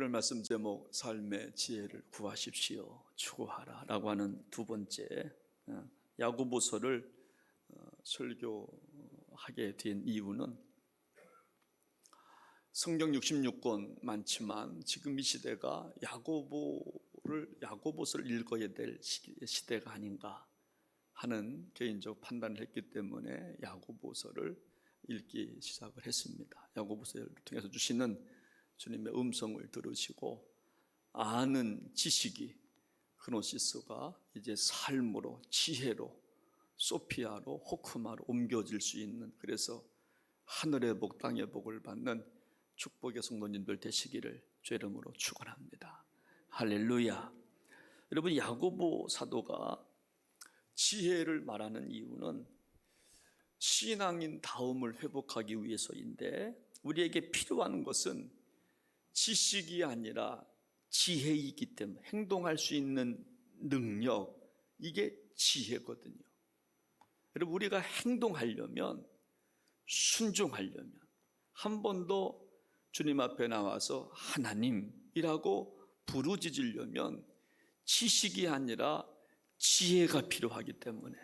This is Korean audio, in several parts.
오늘 말씀 제목 삶의 지혜를 구하십시오, 추구하라 라고 하는 두 번째 야고보서를 설교하게 된 이유는 성경 66권 많지만 지금 이 시대가 야고보서를 읽어야 될 시대가 아닌가 하는 개인적 판단을 했기 때문에 야고보서를 읽기 시작을 했습니다. 야고보서를 통해서 주시는 주님의 음성을 들으시고 아는 지식이 그노시스가 이제 삶으로, 지혜로, 소피아로, 호크마로 옮겨질 수 있는, 그래서 하늘의 복, 땅의 복을 받는 축복의 성도님들 되시기를 주 이름으로 축원합니다. 할렐루야. 여러분, 야고보 사도가 지혜를 말하는 이유는 신앙인 다움을 회복하기 위해서인데, 우리에게 필요한 것은 지식이 아니라 지혜이기 때문에 행동할 수 있는 능력, 이게 지혜거든요. 여러분, 우리가 행동하려면, 순종하려면, 한 번도 주님 앞에 나와서 하나님이라고 부르짖으려면 지식이 아니라 지혜가 필요하기 때문에,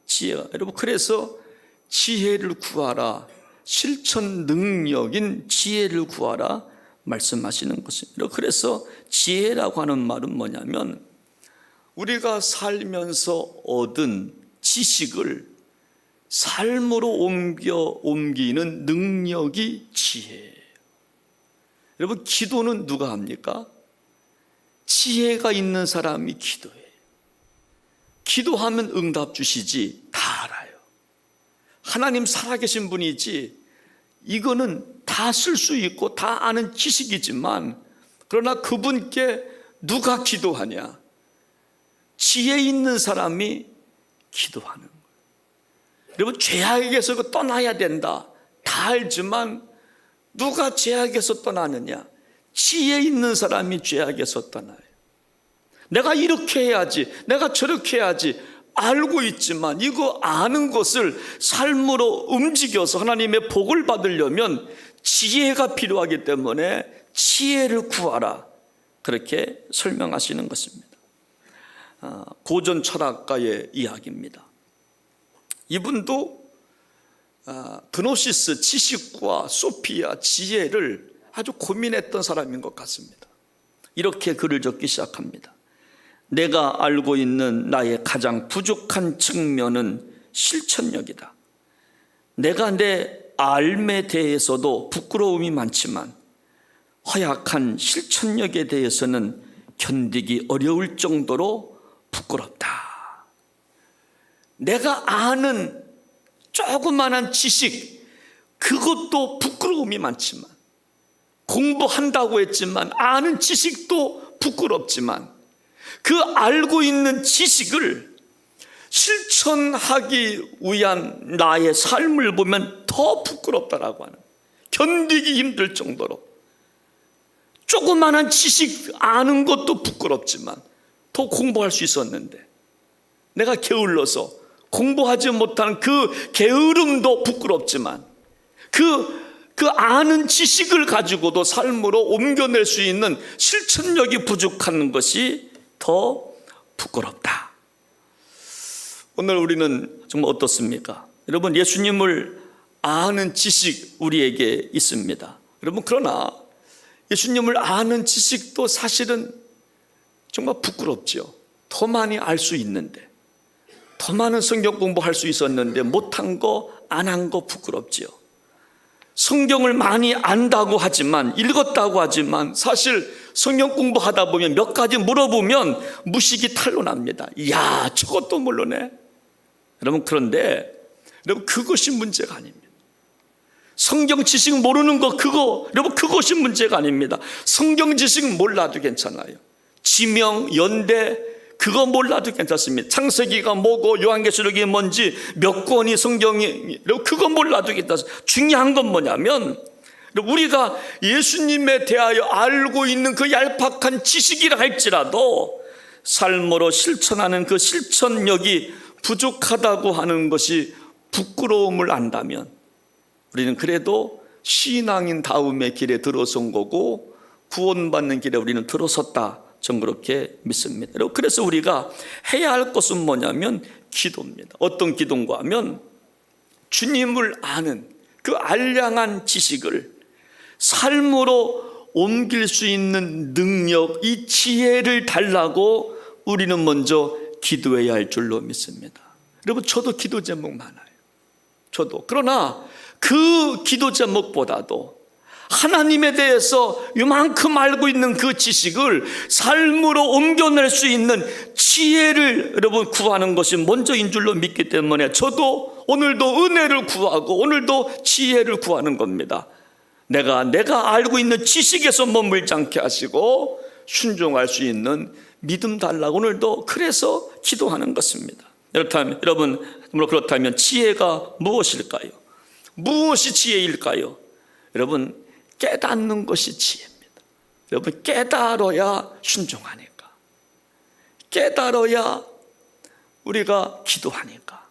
지혜가, 여러분, 그래서 지혜를 구하라, 실천 능력인 지혜를 구하라 말씀하시는 것입니다. 그래서 지혜라고 하는 말은 뭐냐면, 우리가 살면서 얻은 지식을 삶으로 옮기는 능력이 지혜예요. 여러분, 기도는 누가 합니까? 지혜가 있는 사람이 기도해요. 기도하면 응답 주시지, 다 알아요. 하나님 살아계신 분이지, 이거는 다 쓸 수 있고 다 아는 지식이지만, 그러나 그분께 누가 기도하냐? 지혜 있는 사람이 기도하는 거예요. 여러분, 죄악에서 떠나야 된다, 다 알지만 누가 죄악에서 떠나느냐? 지혜 있는 사람이 죄악에서 떠나요. 내가 이렇게 해야지, 내가 저렇게 해야지 알고 있지만, 이거 아는 것을 삶으로 움직여서 하나님의 복을 받으려면 지혜가 필요하기 때문에 지혜를 구하라, 그렇게 설명하시는 것입니다. 고전 철학가의 이야기입니다. 이분도 그노시스, 지식과 소피아, 지혜를 아주 고민했던 사람인 것 같습니다. 이렇게 글을 적기 시작합니다. 내가 알고 있는 나의 가장 부족한 측면은 실천력이다. 내가 내 알에 대해서도 부끄러움이 많지만 허약한 실천력에 대해서는 견디기 어려울 정도로 부끄럽다. 내가 아는 조그만한 지식, 그것도 부끄러움이 많지만, 공부한다고 했지만 아는 지식도 부끄럽지만, 그 알고 있는 지식을 실천하기 위한 나의 삶을 보면 더 부끄럽다라고 하는, 견디기 힘들 정도로, 조그마한 지식 아는 것도 부끄럽지만 더 공부할 수 있었는데, 내가 게을러서 공부하지 못한 그 게으름도 부끄럽지만, 그 아는 지식을 가지고도 삶으로 옮겨낼 수 있는 실천력이 부족한 것이 더 부끄럽다. 오늘 우리는 정말 어떻습니까? 여러분, 예수님을 아는 지식 우리에게 있습니다. 여러분, 그러나 예수님을 아는 지식도 사실은 정말 부끄럽죠. 더 많이 알 수 있는데, 더 많은 성경 공부할 수 있었는데 못한 거, 안 한 거 부끄럽지요. 성경을 많이 안다고 하지만, 읽었다고 하지만, 사실 성경 공부하다 보면 몇 가지 물어보면 무식이 탄로납니다. 이야, 저것도 모르네. 여러분, 그런데 여러분, 그것이 문제가 아닙니다. 성경 지식 모르는 거, 여러분, 그것이 문제가 아닙니다. 성경 지식 몰라도 괜찮아요. 지명, 연대, 그거 몰라도 괜찮습니다. 창세기가 뭐고 요한계시록이 뭔지, 몇 권이 성경이, 그거 몰라도 괜찮습니다. 중요한 건 뭐냐면, 우리가 예수님에 대하여 알고 있는 그 얄팍한 지식이라 할지라도 삶으로 실천하는 그 실천력이 부족하다고 하는 것이 부끄러움을 안다면, 우리는 그래도 신앙인 다움의 길에 들어선 거고 구원받는 길에 우리는 들어섰다, 전 그렇게 믿습니다. 그래서 우리가 해야 할 것은 뭐냐면 기도입니다. 어떤 기도인가 하면 주님을 아는 그 알량한 지식을 삶으로 옮길 수 있는 능력, 이 지혜를 달라고 우리는 먼저 기도해야 할 줄로 믿습니다. 여러분, 저도 기도 제목 많아요. 저도. 그러나 그 기도 제목보다도 하나님에 대해서 이만큼 알고 있는 그 지식을 삶으로 옮겨낼 수 있는 지혜를 여러분 구하는 것이 먼저인 줄로 믿기 때문에 저도 오늘도 은혜를 구하고 오늘도 지혜를 구하는 겁니다. 내가 알고 있는 지식에서 머물지 않게 하시고 순종할 수 있는 믿음 달라고 오늘도 그래서 기도하는 것입니다. 그렇다면 지혜가 무엇일까요? 무엇이 지혜일까요? 여러분, 깨닫는 것이 지혜입니다. 여러분, 깨달아야 순종하니까, 깨달아야 우리가 기도하니까,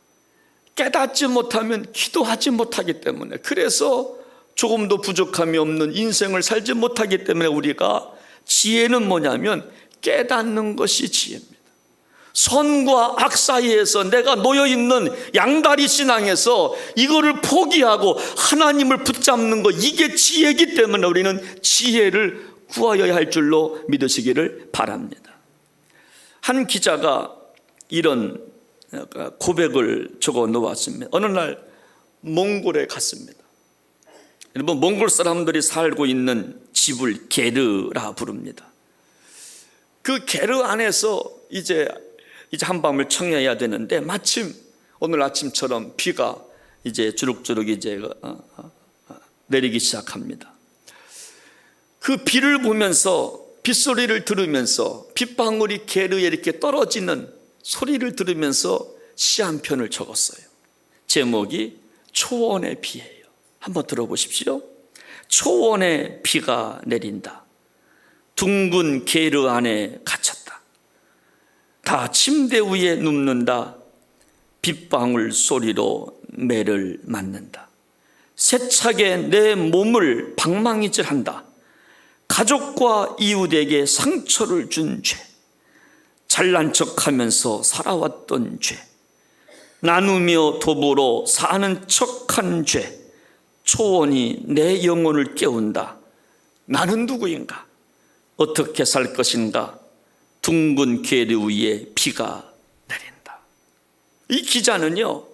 깨닫지 못하면 기도하지 못하기 때문에, 그래서 조금도 부족함이 없는 인생을 살지 못하기 때문에 우리가 지혜는 뭐냐면 깨닫는 것이 지혜입니다. 선과 악 사이에서 내가 놓여있는 양다리 신앙에서 이거를 포기하고 하나님을 붙잡는 것, 이게 지혜이기 때문에 우리는 지혜를 구하여야 할 줄로 믿으시기를 바랍니다. 한 기자가 이런 고백을 적어 놓았습니다. 어느 날 몽골에 갔습니다. 여러분, 몽골 사람들이 살고 있는 집을 게르라 부릅니다. 그 게르 안에서 이제 한밤을 청해야 되는데 마침 오늘 아침처럼 비가 이제 주룩주룩 이제 내리기 시작합니다. 그 비를 보면서, 빗소리를 들으면서, 빗방울이 게르에 이렇게 떨어지는 소리를 들으면서 시 한 편을 적었어요. 제목이 초원의 비예요. 한번 들어보십시오. 초원의 비가 내린다. 둥근 게르 안에 갇혔다. 다 침대 위에 눕는다. 빗방울 소리로 매를 맞는다. 세차게 내 몸을 방망이질한다. 가족과 이웃에게 상처를 준 죄, 잘난 척하면서 살아왔던 죄, 나누며 도보로 사는 척한 죄, 초원이 내 영혼을 깨운다. 나는 누구인가? 어떻게 살 것인가? 둥근 게르 위에 비가 내린다. 이 기자는요,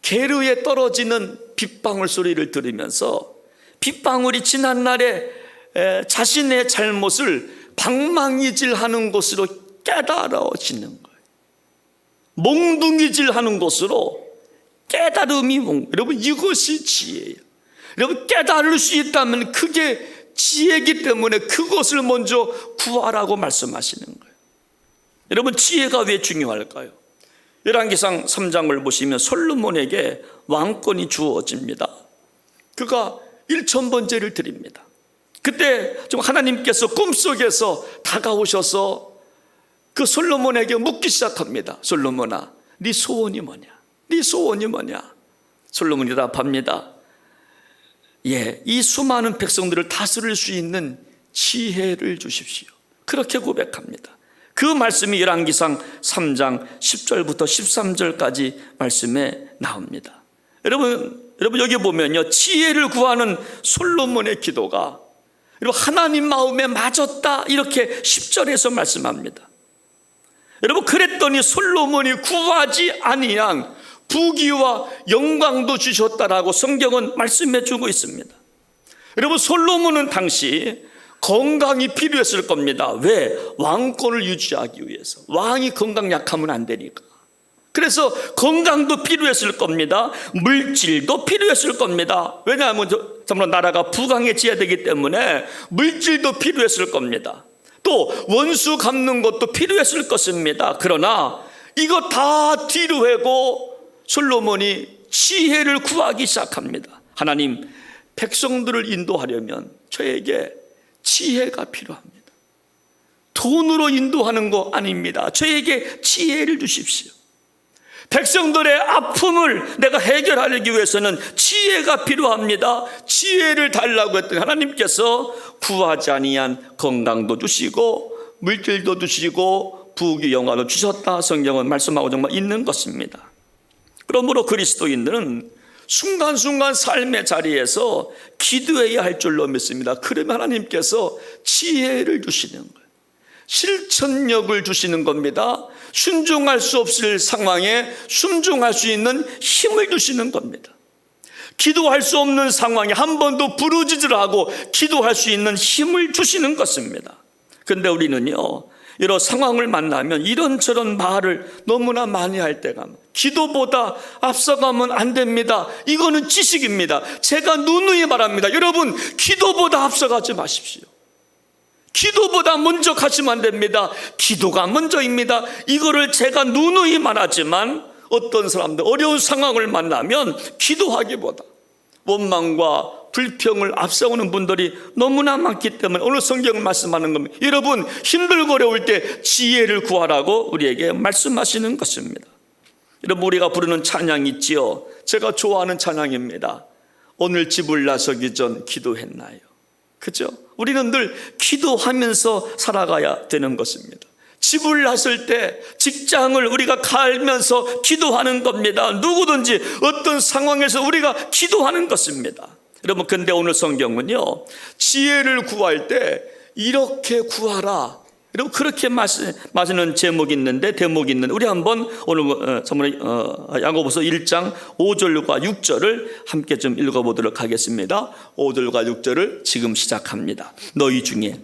게르에 떨어지는 빗방울 소리를 들으면서 빗방울이 지난날에 자신의 잘못을 방망이질하는 것으로 깨달아지는 거예요. 몽둥이질하는 것으로 깨달음이 여러분, 이것이 지혜예요. 여러분, 깨달을 수 있다면 그게 지혜이기 때문에 그것을 먼저 구하라고 말씀하시는 거예요. 여러분, 지혜가 왜 중요할까요? 열왕기상 3장을 보시면 솔로몬에게 왕권이 주어집니다. 그가 1000번제를 드립니다. 그때 좀 하나님께서 꿈속에서 다가오셔서 그 솔로몬에게 묻기 시작합니다. 솔로몬아, 네 소원이 뭐냐? 네 소원이 뭐냐? 솔로몬이 대답합니다. 이 수많은 백성들을 다스릴 수 있는 지혜를 주십시오. 그렇게 고백합니다. 그 말씀이 열왕기상 3장 10절부터 13절까지 말씀에 나옵니다. 여러분 여기 보면요, 지혜를 구하는 솔로몬의 기도가 하나님 마음에 맞았다, 이렇게 10절에서 말씀합니다. 여러분, 그랬더니 솔로몬이 구하지 아니한 부귀와 영광도 주셨다라고 성경은 말씀해 주고 있습니다. 여러분, 솔로몬은 당시 건강이 필요했을 겁니다. 왜? 왕권을 유지하기 위해서. 왕이 건강 약하면 안 되니까. 그래서 건강도 필요했을 겁니다. 물질도 필요했을 겁니다. 왜냐하면 정말 나라가 부강해져야 되기 때문에 물질도 필요했을 겁니다. 또 원수 갚는 것도 필요했을 것입니다. 그러나 이거 다 뒤로 하고 솔로몬이 지혜를 구하기 시작합니다. 하나님, 백성들을 인도하려면 저에게 지혜가 필요합니다. 돈으로 인도하는 거 아닙니다. 저에게 지혜를 주십시오. 백성들의 아픔을 내가 해결하기 위해서는 지혜가 필요합니다. 지혜를 달라고 했더니 하나님께서 구하지 아니한 건강도 주시고 물질도 주시고 부귀 영화도 주셨다. 성경은 말씀하고 정말 있는 것입니다. 그러므로 그리스도인들은 순간순간 삶의 자리에서 기도해야 할 줄로 믿습니다. 그러면 하나님께서 지혜를 주시는 거예요. 실천력을 주시는 겁니다. 순종할 수 없을 상황에 순종할 수 있는 힘을 주시는 겁니다. 기도할 수 없는 상황에 한 번도 부르짖으라 하고 기도할 수 있는 힘을 주시는 것입니다. 그런데 우리는요, 이런 상황을 만나면 이런저런 말을 너무나 많이 할 때가, 기도보다 앞서가면 안 됩니다. 이거는 지식입니다. 제가 누누이 말합니다. 여러분, 기도보다 앞서가지 마십시오. 기도보다 먼저 가시면 안 됩니다. 기도가 먼저입니다. 이거를 제가 누누이 말하지만 어떤 사람들 어려운 상황을 만나면 기도하기보다 원망과 불평을 앞세우는 분들이 너무나 많기 때문에 오늘 성경을 말씀하는 겁니다. 여러분, 힘들고 어려울 때 지혜를 구하라고 우리에게 말씀하시는 것입니다. 여러분, 우리가 부르는 찬양이 있지요. 제가 좋아하는 찬양입니다. 오늘 집을 나서기 전 기도했나요? 그죠? 우리는 늘 기도하면서 살아가야 되는 것입니다. 집을 나설 때, 직장을 우리가 갈면서 기도하는 겁니다. 누구든지 어떤 상황에서 우리가 기도하는 것입니다. 여러분, 근데 오늘 성경은요, 지혜를 구할 때 이렇게 구하라, 여러분, 그렇게 말씀하시는 제목이 있는데, 대목이 있는데, 우리 한번 오늘 야고보서 1장 5절과 6절을 함께 좀 읽어보도록 하겠습니다. 5절과 6절을 지금 시작합니다. 너희 중에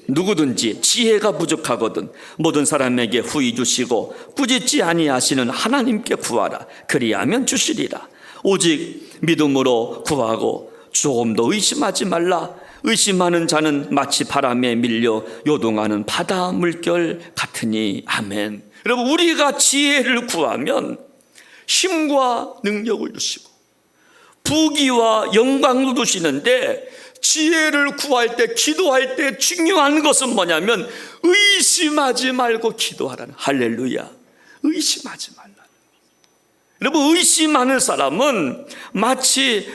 누구든지 지혜가 부족하거든 모든 사람에게 후히 주시고 꾸짖지 아니하시는 하나님께 구하라. 그리하면 주시리라. 오직 믿음으로 구하고 조금도 의심하지 말라. 의심하는 자는 마치 바람에 밀려 요동하는 바다 물결 같으니. 아멘. 여러분, 우리가 지혜를 구하면 힘과 능력을 주시고 부귀와 영광도 주시는데, 지혜를 구할 때, 기도할 때 중요한 것은 뭐냐면 의심하지 말고 기도하라는, 할렐루야. 의심하지 말라. 여러분, 의심하는 사람은 마치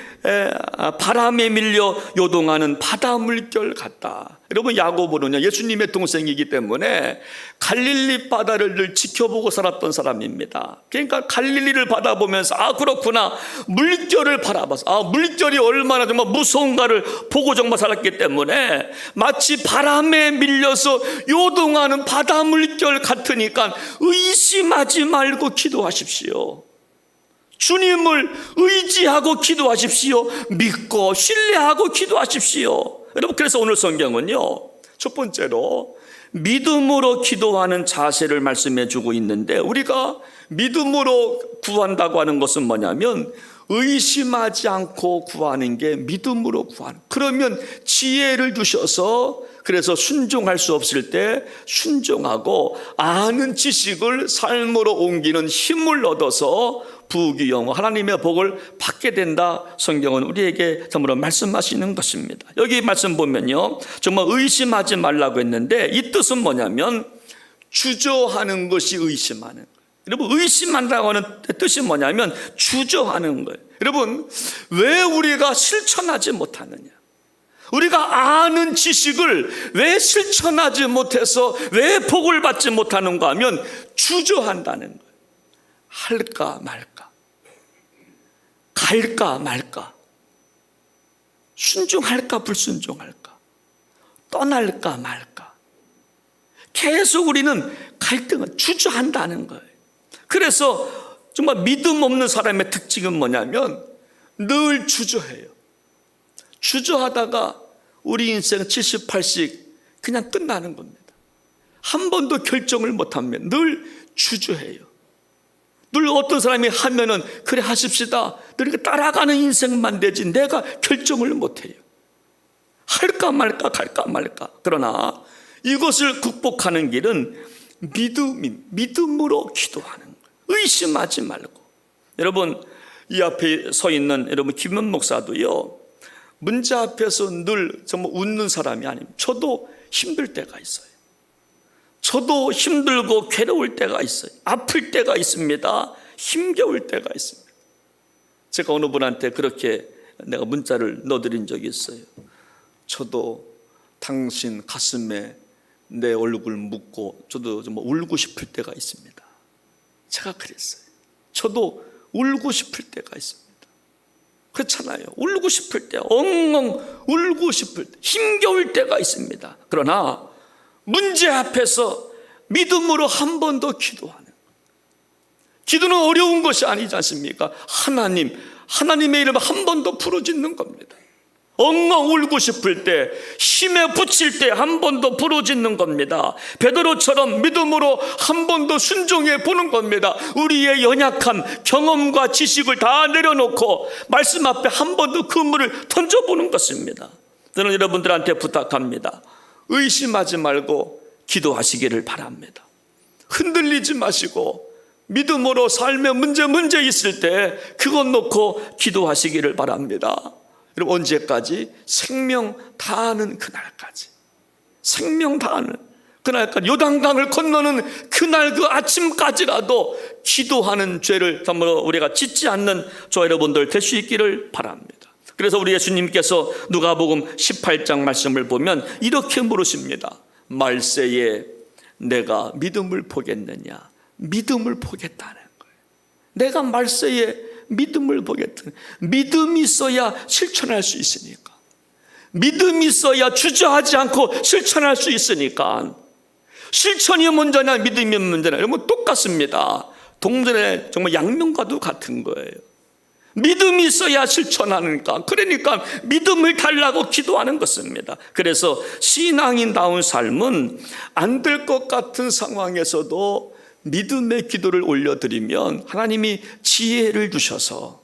바람에 밀려 요동하는 바다 물결 같다. 여러분, 야고보는요, 예수님의 동생이기 때문에 갈릴리 바다를 늘 지켜보고 살았던 사람입니다. 그러니까 갈릴리를 바라보면서 그렇구나, 물결을 바라봐서 물결이 얼마나 정말 무서운가를 보고 정말 살았기 때문에 마치 바람에 밀려서 요동하는 바다 물결 같으니까 의심하지 말고 기도하십시오. 주님을 의지하고 기도하십시오. 믿고 신뢰하고 기도하십시오. 여러분, 그래서 오늘 성경은요, 첫 번째로 믿음으로 기도하는 자세를 말씀해 주고 있는데, 우리가 믿음으로 구한다고 하는 것은 뭐냐면 의심하지 않고 구하는 게 믿음으로 구하는. 그러면 지혜를 주셔서, 그래서 순종할 수 없을 때 순종하고 아는 지식을 삶으로 옮기는 힘을 얻어서 부귀 영화 하나님의 복을 받게 된다. 성경은 우리에게 정말로 말씀하시는 것입니다. 여기 말씀 보면요, 정말 의심하지 말라고 했는데 이 뜻은 뭐냐면 주저하는 것이 의심하는 거예요. 여러분, 의심한다고 하는 뜻이 뭐냐면 주저하는 거예요. 여러분, 왜 우리가 실천하지 못하느냐? 우리가 아는 지식을 왜 실천하지 못해서 왜 복을 받지 못하는가 하면 주저한다는 거예요. 할까 말까, 갈까 말까, 순종할까 불순종할까, 떠날까 말까, 계속 우리는 갈등을 주저한다는 거예요. 그래서 정말 믿음 없는 사람의 특징은 뭐냐면 늘 주저해요. 주저하다가 우리 인생 70, 80 그냥 끝나는 겁니다. 한 번도 결정을 못하면 늘 주저해요. 늘 어떤 사람이 하면은 그래 하십시다, 늘 따라가는 인생만 되지 내가 결정을 못해요. 할까 말까, 갈까 말까. 그러나 이것을 극복하는 길은 믿음으로 기도하는 거예요. 의심하지 말고. 여러분, 이 앞에 서 있는 여러분 김현 목사도요, 문제 앞에서 늘 정말 웃는 사람이 아닙니다. 저도 힘들 때가 있어요. 저도 힘들고 괴로울 때가 있어요. 아플 때가 있습니다. 힘겨울 때가 있습니다. 제가 어느 분한테 그렇게 내가 문자를 넣어드린 적이 있어요. 저도 당신 가슴에 내 얼굴 묻고 저도 좀 울고 싶을 때가 있습니다. 제가 그랬어요. 저도 울고 싶을 때가 있습니다. 그렇잖아요. 울고 싶을 때, 엉엉 울고 싶을 때, 힘겨울 때가 있습니다. 그러나 문제 앞에서 믿음으로 한 번 더 기도하는, 기도는 어려운 것이 아니지 않습니까? 하나님의 이름을 한 번 더 부르짖는 겁니다. 엉엉 울고 싶을 때, 힘에 부칠 때 한 번 더 부르짖는 겁니다. 베드로처럼 믿음으로 한 번 더 순종해 보는 겁니다. 우리의 연약함, 경험과 지식을 다 내려놓고 말씀 앞에 한 번 더 그물을 던져보는 것입니다. 저는 여러분들한테 부탁합니다. 의심하지 말고 기도하시기를 바랍니다. 흔들리지 마시고 믿음으로 삶에 문제 있을 때 그것 놓고 기도하시기를 바랍니다. 여러분, 언제까지? 생명 다하는 그날까지. 생명 다하는 그날까지, 요단강을 건너는 그날 그 아침까지라도 기도하는 죄를 정말로 우리가 짓지 않는 저 여러분들 될 수 있기를 바랍니다. 그래서 우리 예수님께서 누가복음 18장 말씀을 보면 이렇게 물으십니다. 말세에 내가 믿음을 보겠느냐? 믿음을 보겠다는 거예요. 내가 말세에 믿음을 보겠다. 믿음이 있어야 실천할 수 있으니까. 믿음이 있어야 주저하지 않고 실천할 수 있으니까. 실천이 먼저냐 믿음이 먼저냐, 여러분 똑같습니다. 동전의 정말 양면과도 같은 거예요. 믿음이 있어야 실천하니까. 그러니까 믿음을 달라고 기도하는 것입니다. 그래서 신앙인다운 삶은 안 될 것 같은 상황에서도 믿음의 기도를 올려드리면 하나님이 지혜를 주셔서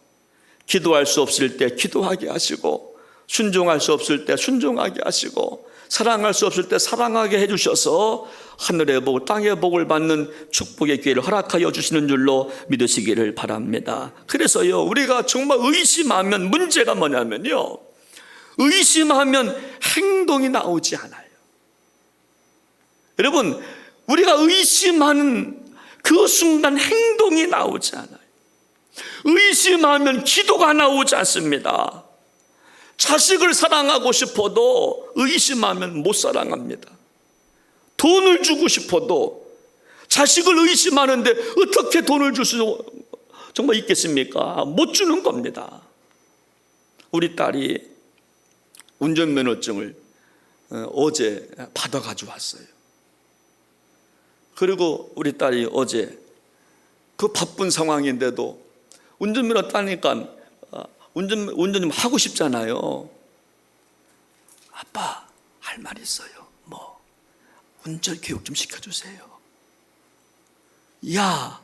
기도할 수 없을 때 기도하게 하시고, 순종할 수 없을 때 순종하게 하시고, 사랑할 수 없을 때 사랑하게 해주셔서 하늘의 복, 땅의 복을 받는 축복의 기회를 허락하여 주시는 줄로 믿으시기를 바랍니다. 그래서요, 우리가 정말 의심하면 문제가 뭐냐면요, 의심하면 행동이 나오지 않아요. 여러분, 우리가 의심하는 그 순간 행동이 나오지 않아요. 의심하면 기도가 나오지 않습니다. 자식을 사랑하고 싶어도 의심하면 못 사랑합니다. 돈을 주고 싶어도 자식을 의심하는데 어떻게 돈을 줄 수 정말 있겠습니까? 못 주는 겁니다. 우리 딸이 운전면허증을 어제 받아가지고 왔어요. 그리고 우리 딸이 어제 그 바쁜 상황인데도 운전면허 따니까 운전 좀 하고 싶잖아요. 아빠, 할 말 있어요. 뭐 운전 교육 좀 시켜주세요. 야,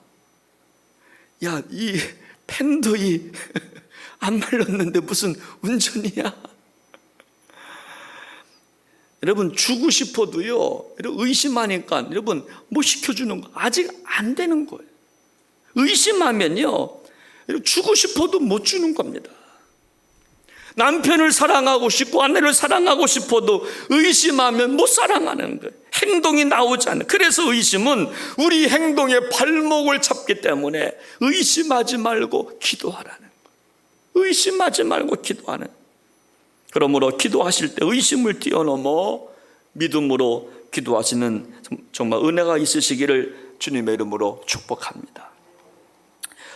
이 팬도 안 말렸는데 무슨 운전이야? 여러분, 주고 싶어도요, 의심하니까 여러분 뭐 시켜주는 거 아직 안 되는 거예요. 의심하면요, 주고 싶어도 못 주는 겁니다. 남편을 사랑하고 싶고 아내를 사랑하고 싶어도 의심하면 못 사랑하는 거예요. 행동이 나오지 않아요. 그래서 의심은 우리 행동의 발목을 잡기 때문에 의심하지 말고 기도하라는 거예요. 의심하지 말고 기도하는 거예요. 그러므로 기도하실 때 의심을 뛰어넘어 믿음으로 기도하시는 정말 은혜가 있으시기를 주님의 이름으로 축복합니다.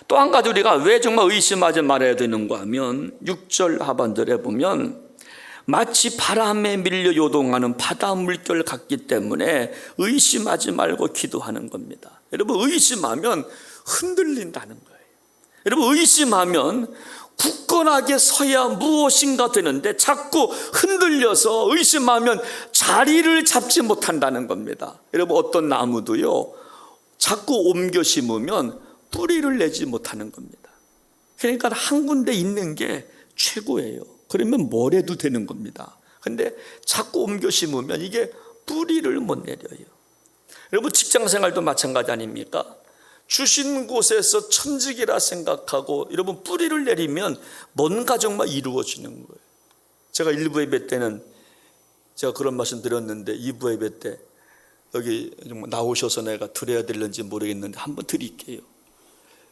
또 한 가지 우리가 왜 정말 의심하지 말아야 되는가 하면 6절 하반절에 보면 마치 바람에 밀려 요동하는 바다 물결 같기 때문에 의심하지 말고 기도하는 겁니다. 여러분, 의심하면 흔들린다는 거예요. 여러분, 의심하면 굳건하게 서야 무엇인가 되는데 자꾸 흔들려서 의심하면 자리를 잡지 못한다는 겁니다. 여러분, 어떤 나무도요, 자꾸 옮겨 심으면 뿌리를 내지 못하는 겁니다. 그러니까 한 군데 있는 게 최고예요. 그러면 뭘 해도 되는 겁니다. 근데 자꾸 옮겨 심으면 이게 뿌리를 못 내려요. 여러분, 직장생활도 마찬가지 아닙니까? 주신 곳에서 천직이라 생각하고 여러분 뿌리를 내리면 뭔가 정말 이루어지는 거예요. 제가 1부 예배 때는 제가 그런 말씀 드렸는데 2부 예배 때 여기 정말 나오셔서 내가 드려야 될는지 모르겠는데 한번 드릴게요.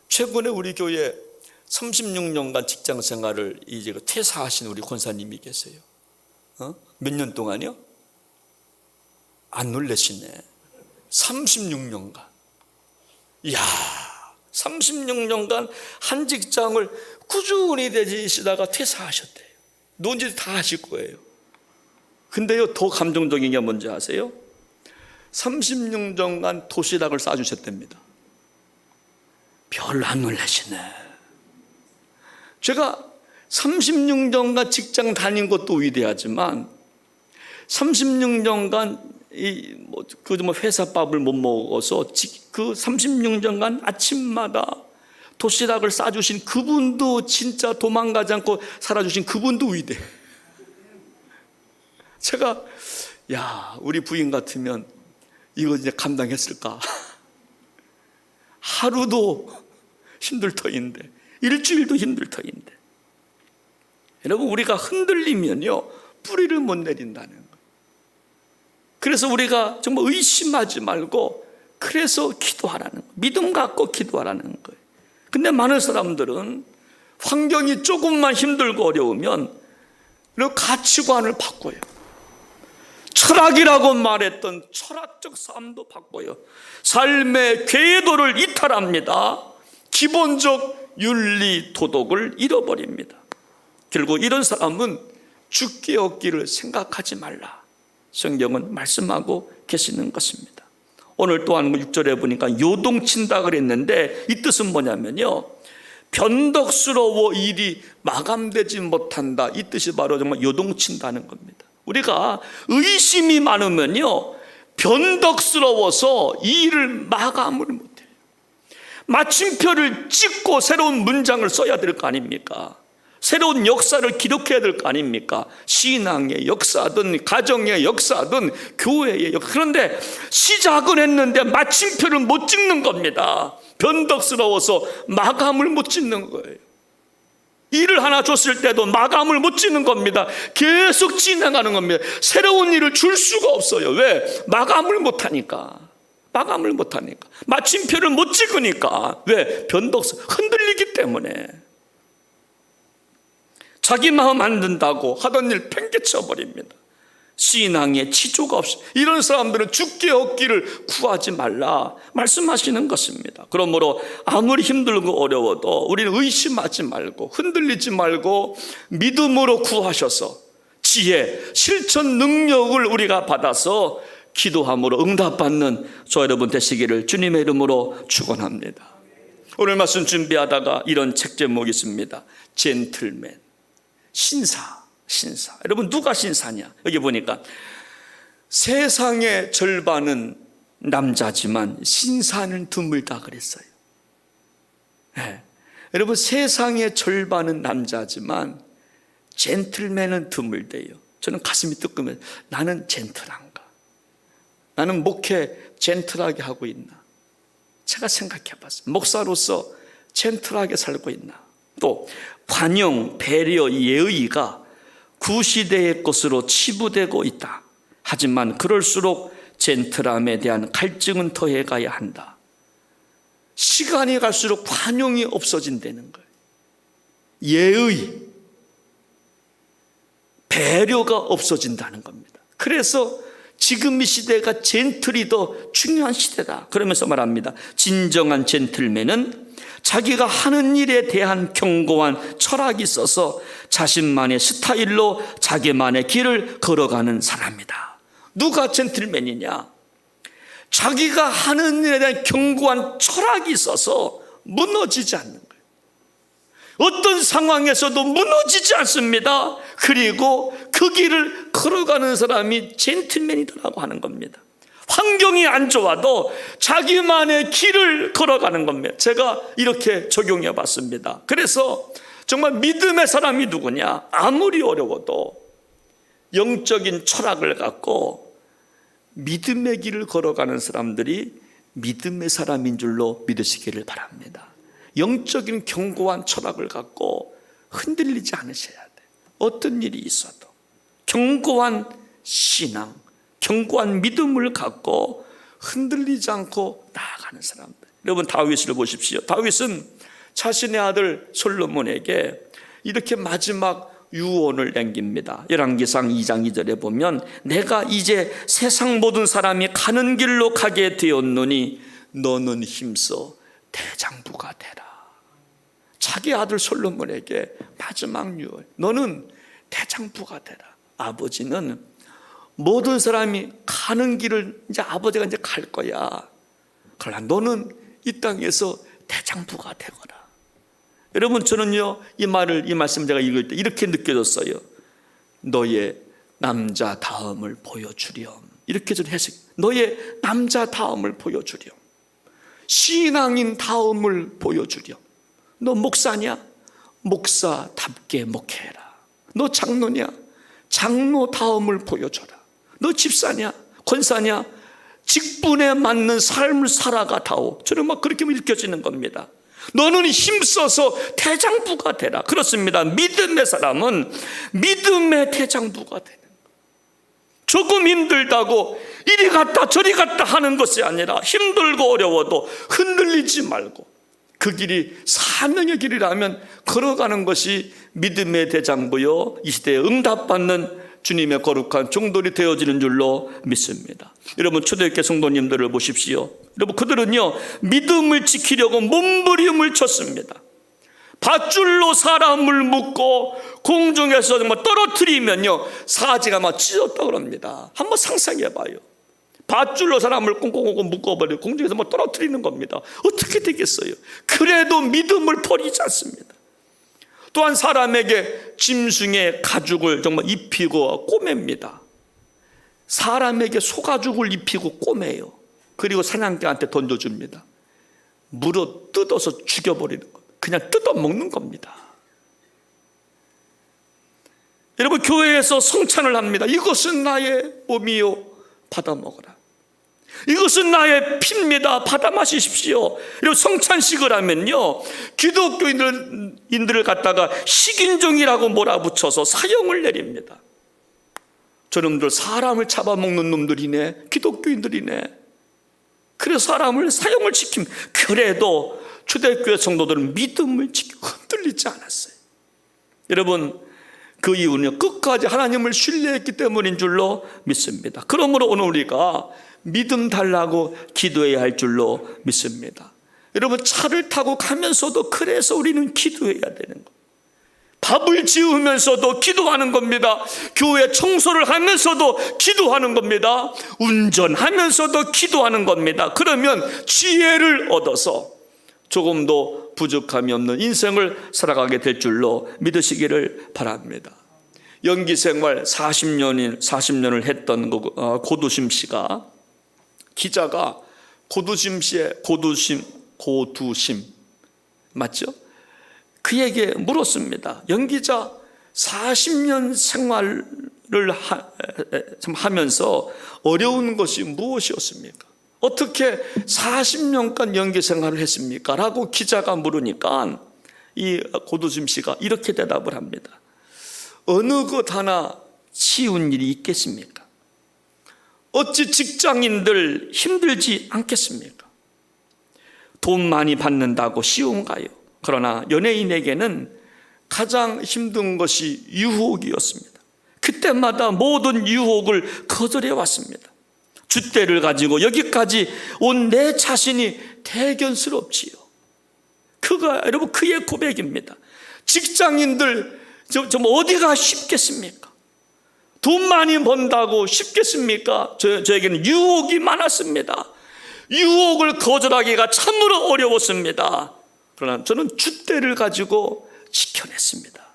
최근에 우리 교회 36년간 직장 생활을 이제 퇴사하신 우리 권사님이 계세요. 몇 년 동안요? 안 놀라시네. 36년간. 이야, 36년간 한 직장을 꾸준히 다니시다가 퇴사하셨대요. 논지 다 하실 거예요. 근데요, 더 감동적인 게 뭔지 아세요? 36년간 도시락을 싸주셨답니다. 별로 안 놀라시네. 제가 36년간 직장 다닌 것도 위대하지만 36년간 회사밥을 못 먹어서 그 36년간 아침마다 도시락을 싸주신 그분도 진짜 도망가지 않고 살아주신 그분도 위대해. 제가 우리 부인 같으면 이거 이제 감당했을까? 하루도 힘들 터인데, 일주일도 힘들 터인데. 여러분, 우리가 흔들리면요 뿌리를 못 내린다는 거예요. 그래서 우리가 정말 의심하지 말고 그래서 기도하라는 거예요. 믿음 갖고 기도하라는 거예요. 근데 많은 사람들은 환경이 조금만 힘들고 어려우면 가치관을 바꿔요. 철학이라고 말했던 철학적 삶도 바꿔요. 삶의 궤도를 이탈합니다. 기본적 윤리 도덕을 잃어버립니다. 결국 이런 사람은 죽기 얻기를 생각하지 말라, 성경은 말씀하고 계시는 것입니다. 오늘 또한 6절에 보니까 요동친다 그랬는데 이 뜻은 뭐냐면요, 변덕스러워 일이 마감되지 못한다, 이 뜻이 바로 정말 요동친다는 겁니다. 우리가 의심이 많으면요 변덕스러워서 이 일을 마감을 못해요. 마침표를 찍고 새로운 문장을 써야 될 거 아닙니까? 새로운 역사를 기록해야 될 거 아닙니까? 신앙의 역사든 가정의 역사든 교회의 역사. 그런데 시작은 했는데 마침표를 못 찍는 겁니다. 변덕스러워서 마감을 못 짓는 거예요. 일을 하나 줬을 때도 마감을 못 짓는 겁니다. 계속 진행하는 겁니다. 새로운 일을 줄 수가 없어요. 왜? 마감을 못하니까. 마침표를 못 찍으니까. 왜? 흔들리기 때문에. 자기 마음 안 든다고 하던 일 팽개쳐 버립니다. 신앙에 치조가 없이, 이런 사람들은 죽기 얻기를 구하지 말라 말씀하시는 것입니다. 그러므로 아무리 힘들고 어려워도 우리는 의심하지 말고 흔들리지 말고 믿음으로 구하셔서 지혜, 실천 능력을 우리가 받아서 기도함으로 응답받는 저 여러분 되시기를 주님의 이름으로 축원합니다. 오늘 말씀 준비하다가 이런 책 제목이 있습니다. 젠틀맨, 신사. 여러분, 누가 신사냐? 여기 보니까 세상의 절반은 남자지만 신사는 드물다 그랬어요. 네. 여러분, 세상의 절반은 남자지만 젠틀맨은 드물대요. 저는 가슴이 뜨끔해요. 나는 젠틀한가? 나는 목회 젠틀하게 하고 있나? 제가 생각해 봤어요. 목사로서 젠틀하게 살고 있나? 또 관용, 배려, 예의가 구시대의 것으로 치부되고 있다. 하지만 그럴수록 젠틀함에 대한 갈증은 더해가야 한다. 시간이 갈수록 관용이 없어진다는 거예요. 예의, 배려가 없어진다는 겁니다. 그래서 지금 이 시대가 젠틀이 더 중요한 시대다. 그러면서 말합니다. 진정한 젠틀맨은 자기가 하는 일에 대한 견고한 철학이 있어서 자신만의 스타일로 자기만의 길을 걸어가는 사람이다. 누가 젠틀맨이냐? 자기가 하는 일에 대한 견고한 철학이 있어서 무너지지 않는 거예요. 어떤 상황에서도 무너지지 않습니다. 그리고 그 길을 걸어가는 사람이 젠틀맨이라고 하는 겁니다. 환경이 안 좋아도 자기만의 길을 걸어가는 겁니다. 제가 이렇게 적용해 봤습니다. 그래서 정말 믿음의 사람이 누구냐? 아무리 어려워도 영적인 철학을 갖고 믿음의 길을 걸어가는 사람들이 믿음의 사람인 줄로 믿으시기를 바랍니다. 영적인 견고한 철학을 갖고 흔들리지 않으셔야 돼요. 어떤 일이 있어도 견고한 신앙, 견고한 믿음을 갖고 흔들리지 않고 나아가는 사람들. 여러분, 다윗을 보십시오. 다윗은 자신의 아들 솔로몬에게 이렇게 마지막 유언을 남깁니다. 열왕기상 2장 2절에 보면 내가 이제 세상 모든 사람이 가는 길로 가게 되었노니 너는 힘써 대장부가 되라. 자기 아들 솔로몬에게 마지막 유언, 너는 대장부가 되라. 아버지는 모든 사람이 가는 길을 이제 아버지가 이제 갈 거야. 그러나 너는 이 땅에서 대장부가 되거라. 여러분, 저는요 이 말씀 제가 읽을 때 이렇게 느껴졌어요. 너의 남자다움을 보여주렴. 이렇게 좀 해석. 너의 남자다움을 보여주렴. 신앙인 다움을 보여주렴. 너 목사냐? 목사답게 목회해라. 너 장로냐? 장로다움을 보여줘라. 너 집사냐? 권사냐? 직분에 맞는 삶을 살아가다오. 저는 막 그렇게 읽혀지는 겁니다. 너는 힘써서 대장부가 되라. 그렇습니다. 믿음의 사람은 믿음의 대장부가 되는 거예요. 조금 힘들다고 이리 갔다 저리 갔다 하는 것이 아니라 힘들고 어려워도 흔들리지 말고 그 길이 사명의 길이라면 걸어가는 것이 믿음의 대장부요, 이 시대에 응답받는 주님의 거룩한 종들이 되어지는 줄로 믿습니다. 여러분, 초대교회 성도님들을 보십시오. 여러분, 그들은요 믿음을 지키려고 몸부림을 쳤습니다. 밧줄로 사람을 묶고 공중에서 뭐 떨어뜨리면요 사지가 막 찢었다고 합니다. 한번 상상해 봐요. 밧줄로 사람을 꽁꽁꽁 묶어버리고 공중에서 뭐 떨어뜨리는 겁니다. 어떻게 되겠어요? 그래도 믿음을 버리지 않습니다. 또한 사람에게 짐승의 가죽을 정말 입히고 꼬맵니다. 사람에게 소가죽을 입히고 꼬매요. 그리고 사냥개한테 던져줍니다. 물어 뜯어서 죽여버리는 것, 그냥 뜯어먹는 겁니다. 여러분, 교회에서 성찬을 합니다. 이것은 나의 몸이요, 받아 먹어라. 이것은 나의 피입니다. 받아 마시십시오. 그리고 성찬식을 하면요 기독교인들을 갖다가 식인종이라고 몰아붙여서 사형을 내립니다. 저놈들 사람을 잡아먹는 놈들이네, 기독교인들이네. 그래서 사람을 사형을 시킵니다. 그래도 초대교회 성도들은 믿음을 지키고 흔들리지 않았어요. 여러분, 그 이유는 끝까지 하나님을 신뢰했기 때문인 줄로 믿습니다. 그러므로 오늘 우리가 믿음 달라고 기도해야 할 줄로 믿습니다. 여러분, 차를 타고 가면서도 그래서 우리는 기도해야 되는 거예요. 밥을 지으면서도 기도하는 겁니다. 교회 청소를 하면서도 기도하는 겁니다. 운전하면서도 기도하는 겁니다. 그러면 지혜를 얻어서 조금도 부족함이 없는 인생을 살아가게 될 줄로 믿으시기를 바랍니다. 연기 생활 40년을 했던 고두심 씨가, 기자가 고두심 씨의 고두심 맞죠? 그에게 물었습니다. 연기자 40년 생활을 하면서 어려운 것이 무엇이었습니까? 어떻게 40년간 연기 생활을 했습니까? 라고 기자가 물으니까 이 고두심 씨가 이렇게 대답을 합니다. 어느 것 하나 쉬운 일이 있겠습니까? 어찌 직장인들 힘들지 않겠습니까? 돈 많이 받는다고 쉬운가요? 그러나 연예인에게는 가장 힘든 것이 유혹이었습니다. 그때마다 모든 유혹을 거절해 왔습니다. 줏대를 가지고 여기까지 온 내 자신이 대견스럽지요. 여러분, 그의 고백입니다. 직장인들 좀 어디가 쉽겠습니까? 돈 많이 번다고 쉽겠습니까? 저에게는 유혹이 많았습니다. 유혹을 거절하기가 참으로 어려웠습니다. 그러나 저는 줏대를 가지고 지켜냈습니다.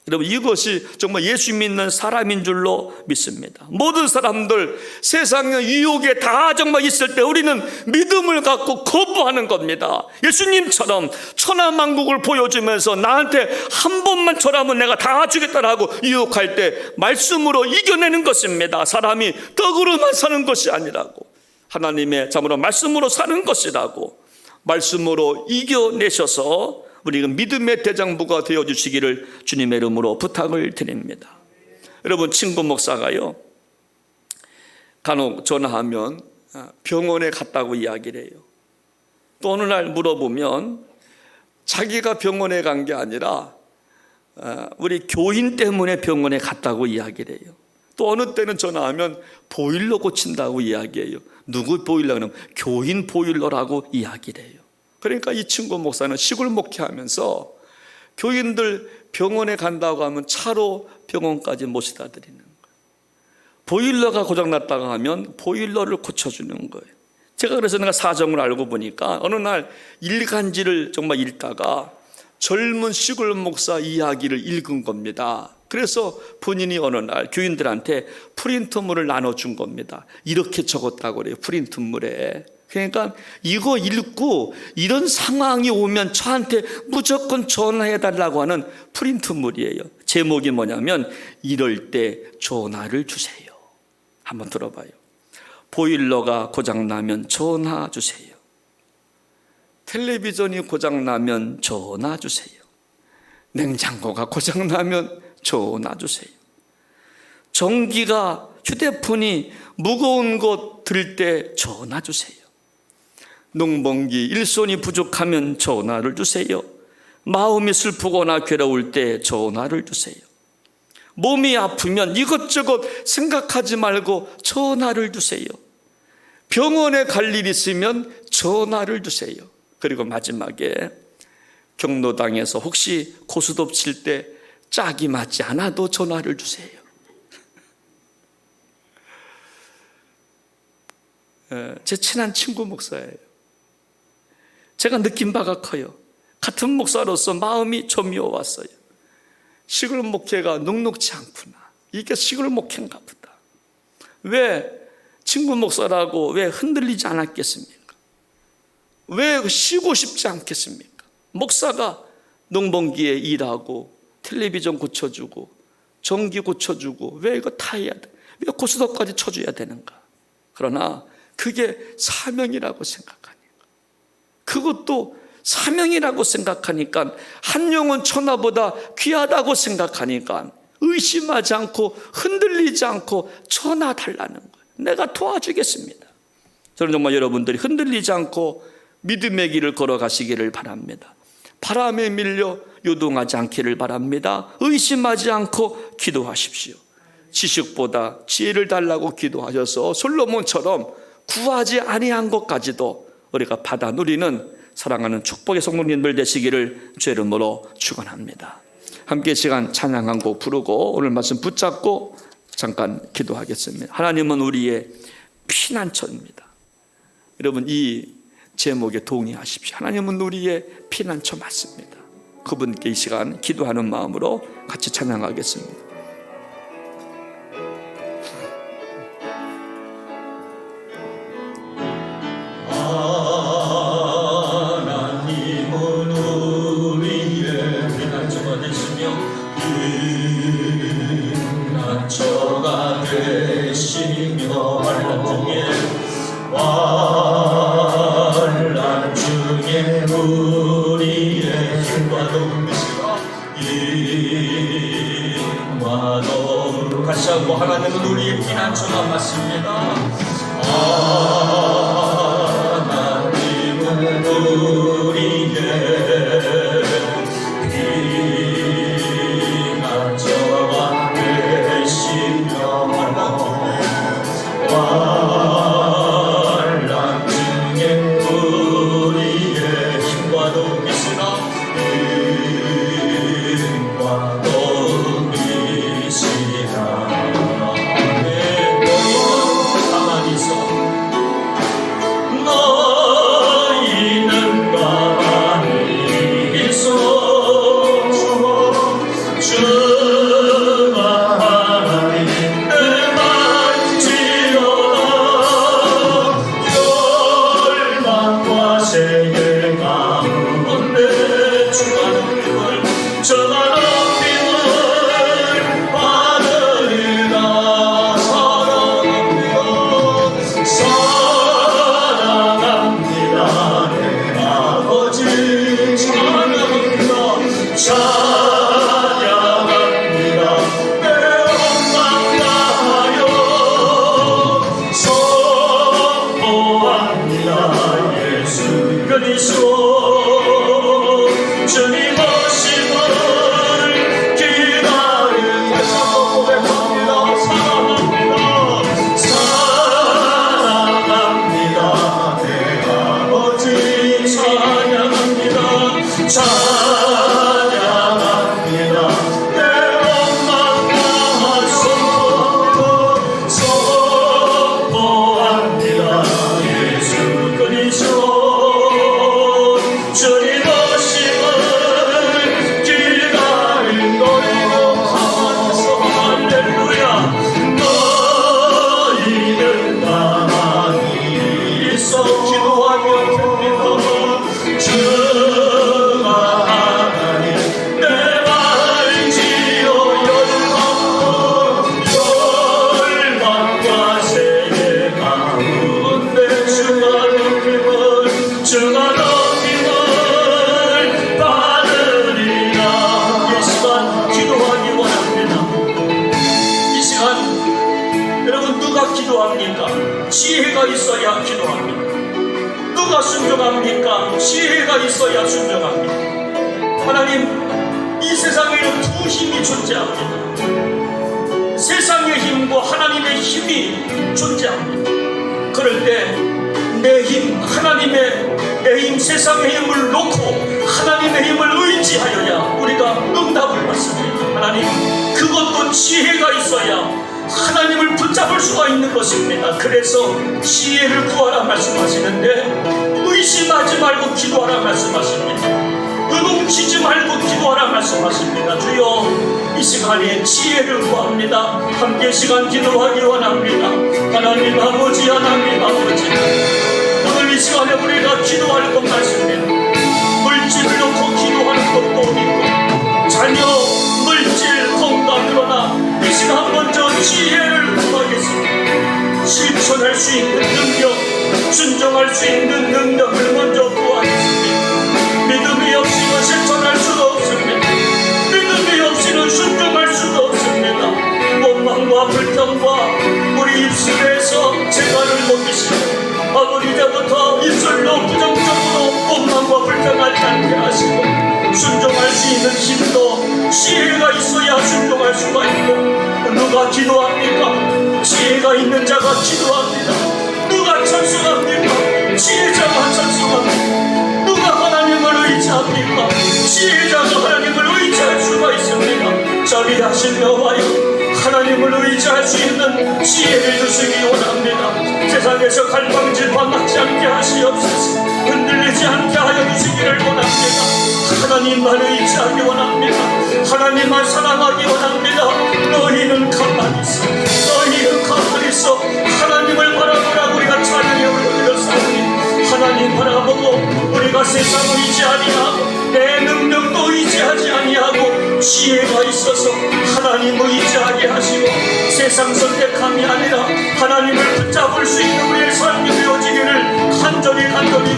여러분, 이것이 정말 예수 믿는 사람인 줄로 믿습니다. 모든 사람들 세상의 유혹에 다 정말 있을 때 우리는 믿음을 갖고 거부하는 겁니다. 예수님처럼 천하만국을 보여주면서 나한테 한 번만 절하면 내가 다 주겠다라고 유혹할 때 말씀으로 이겨내는 것입니다. 사람이 떡으로만 사는 것이 아니라고, 하나님의 참으로 말씀으로 사는 것이라고, 말씀으로 이겨내셔서 우리가 믿음의 대장부가 되어주시기를 주님의 이름으로 부탁을 드립니다. 여러분, 친구 목사가요 간혹 전화하면 병원에 갔다고 이야기를 해요. 또 어느 날 물어보면 자기가 병원에 간 게 아니라 우리 교인 때문에 병원에 갔다고 이야기를 해요. 또 어느 때는 전화하면 보일러 고친다고 이야기해요. 누구 보일러? 그러면 교인 보일러라고 이야기를 해요. 그러니까 이 친구 목사는 시골 목회하면서 교인들 병원에 간다고 하면 차로 병원까지 모시다 드리는 거예요. 보일러가 고장났다고 하면 보일러를 고쳐주는 거예요. 제가 그래서 내가 사정을 알고 보니까 어느 날 일간지를 정말 읽다가 젊은 시골 목사 이야기를 읽은 겁니다. 그래서 본인이 어느 날 교인들한테 프린트물을 나눠준 겁니다. 이렇게 적었다고 그래요, 프린트물에. 그러니까 이거 읽고 이런 상황이 오면 저한테 무조건 전화해달라고 하는 프린트물이에요. 제목이 뭐냐면 이럴 때 전화를 주세요. 한번 들어봐요. 보일러가 고장나면 전화 주세요. 텔레비전이 고장나면 전화 주세요. 냉장고가 고장나면 전화 주세요. 전기가 휴대폰이 무거운 것 들 때 전화 주세요. 농번기 일손이 부족하면 전화를 주세요. 마음이 슬프거나 괴로울 때 전화를 주세요. 몸이 아프면 이것저것 생각하지 말고 전화를 주세요. 병원에 갈 일 있으면 전화를 주세요. 그리고 마지막에 경로당에서 혹시 고스톱 칠 때 짝이 맞지 않아도 전화를 주세요. 제 친한 친구 목사예요. 제가 느낀 바가 커요. 같은 목사로서 마음이 좀 왔어요. 시골 목회가 눅눅지 않구나. 이게 시골 목회인가 보다. 왜 친구 목사라고 왜 흔들리지 않았겠습니까? 왜 쉬고 싶지 않겠습니까? 목사가 농번기에 일하고 텔레비전 고쳐주고 전기 고쳐주고 왜 이거 다 해야 돼? 왜 고스톱까지 쳐줘야 되는가? 그러나 그게 사명이라고 생각하니까, 그것도 사명이라고 생각하니까, 한 영혼 천하보다 귀하다고 생각하니까 의심하지 않고 흔들리지 않고 전화 달라는 거예요. 내가 도와주겠습니다. 저는 정말 여러분들이 흔들리지 않고 믿음의 길을 걸어가시기를 바랍니다. 바람에 밀려 요동하지 않기를 바랍니다. 의심하지 않고 기도하십시오. 지식보다 지혜를 달라고 기도하셔서 솔로몬처럼 구하지 아니한 것까지도 우리가 받아 누리는 사랑하는 축복의 성도님들 되시기를 주의 이름으로 축원합니다. 함께 시간 찬양 한 곡 부르고 오늘 말씀 붙잡고 잠깐 기도하겠습니다. 하나님은 우리의 피난처입니다. 여러분, 이 제목에 동의하십시오. 하나님은 우리의 피난처 맞습니다. 그분께 이 시간 기도하는 마음으로 같이 찬양하겠습니다. 하나님은 우리의 피난처가 되시며 피난처가 되시며 환난 중에 우리의 힘과 도움이시라. 힘과 도움 같이 하고 하나님은 우리의 피난처가 맞습니다. 하나님은 우리의 피난처가 되시며 환난 중에 우리의 힘과 도움이시라. 힘과 도움이시라. 주가 높임을 받으리라. 이 시간 기도하기 원합니다. 이 시간 여러분 누가 기도합니까? 지혜가 있어야 기도합니다. 누가 순종합니까? 지혜가 있어야 순종합니다. 하나님, 이 세상에는 두 힘이 존재합니다. 세상의 힘과 하나님의 힘이 존재합니다. 그럴 때 내 힘, 내 힘, 세상의 힘을 놓고 하나님의 힘을 의지하여야 우리가 응답을 받습니다. 하나님, 그것도 지혜가 있어야 하나님을 붙잡을 수가 있는 것입니다. 그래서 지혜를 구하라 말씀하시는데 의심하지 말고 기도하라 말씀하십니다. 의논치지 말고 기도하라 말씀하십니다. 주여, 이 시간에 지혜를 구합니다. 함께 시간 기도하기 원합니다. 하나님 아버지, 하나님 아버지, 오늘 이 시간에 우리가 기도할 것 같습니다. 물질을 놓고 기도하는 것도 있고 자녀, 물질, 건강, 그러나 이 시간 먼저 지혜를 구하겠습니다. 실천할 수 있는 능력, 순종할 수 있는 능력을 먼저 구하겠습니다. 믿음이 없이는 실천할 수도 없습니다. 믿음이 없이는 순종할 수도 없습니다. 원망과 불평과 우리 입술에서 재갈을 먹이시고 어린 이제부터 입술로 부정적으로 원망과 불평하지 않게 하시고 순종할 수 있는 힘도 지혜가 있어야 순종할 수가 있고 누가 기도합니까? 지혜가 있는 자가 기도합니다. 누가 찬송합니까? 지혜자가 찬송합니다. 누가 하나님을 의지합니까? 지혜자가 하나님을 의지할 수가 있습니다. 자비하신 여호와여, 하나님을 의지할 수 있는 지혜를 주시기 원합니다. 세상에서 갈팡질팡하지 않게 하시옵소서. 흔들리지 않게 하여 주시기를 원합니다. 하나님만 의지하기 원합니다. 하나님만 사랑하기 원합니다. 너희는 가만히 있어. 너희는 가만히 있어. 하나님을 바라보라. 우리가 찬양에 올려드렸사오니 하나님 바라보고 우리가 세상을 의지 아니하고 내 능력도 의지하지 아니하고 지혜가 있어서 하나님을 의지하게 하시고 세상 선택함이 아니라 하나님을 붙잡을 수 있는 우리의 삶이 되어지기를 간절히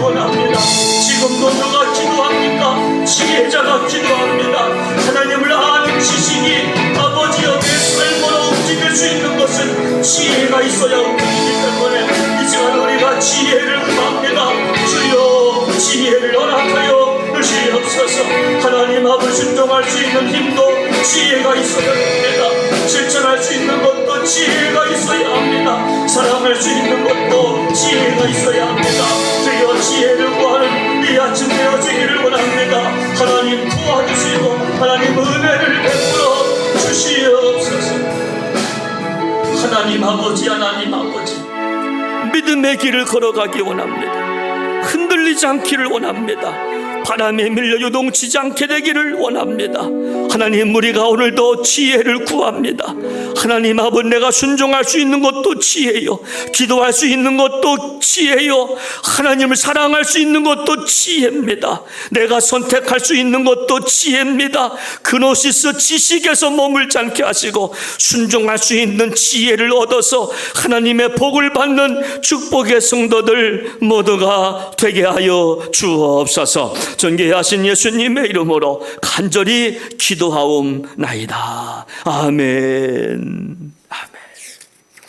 원합니다. 지금도 누가 기도합니까? 지혜자가 기도합니다. 하나님을 아는 지식이 아버지여 내 삶으로 움직일 수 있는 것은 지혜가 있어야 움직이기 때문에 이 시간 우리가 지혜를 구합니다. 주여, 지혜를 허락하여 주시옵소서. 하나님 앞을 순종할 수 있는 힘도 지혜가 있어야 합니다. 실천할 수 있는 것도 지혜가 있어야 합니다. 사랑할 수 있는 것도 지혜가 있어야 합니다. 주여, 지혜를 구하는 이 아침 되어지기를 원합니다. 하나님 도와주시고 하나님 은혜를 베풀어 주시옵소서. 하나님 아버지, 하나님 아버지, 믿음의 길을 걸어가기 원합니다. 흔들리지 않기를 원합니다. 바람에 밀려 요동치지 않게 되기를 원합니다. 하나님, 우리가 오늘도 지혜를 구합니다. 하나님 아버지, 내가 순종할 수 있는 것도 지혜요, 기도할 수 있는 것도 지혜요, 하나님을 사랑할 수 있는 것도 지혜입니다. 내가 선택할 수 있는 것도 지혜입니다. 그노시스 지식에서 머물지 않게 하시고 순종할 수 있는 지혜를 얻어서 하나님의 복을 받는 축복의 성도들 모두가 되게 하여 주옵소서. 존귀하신 예수님의 이름으로 간절히 기도하옵나이다. 아멘.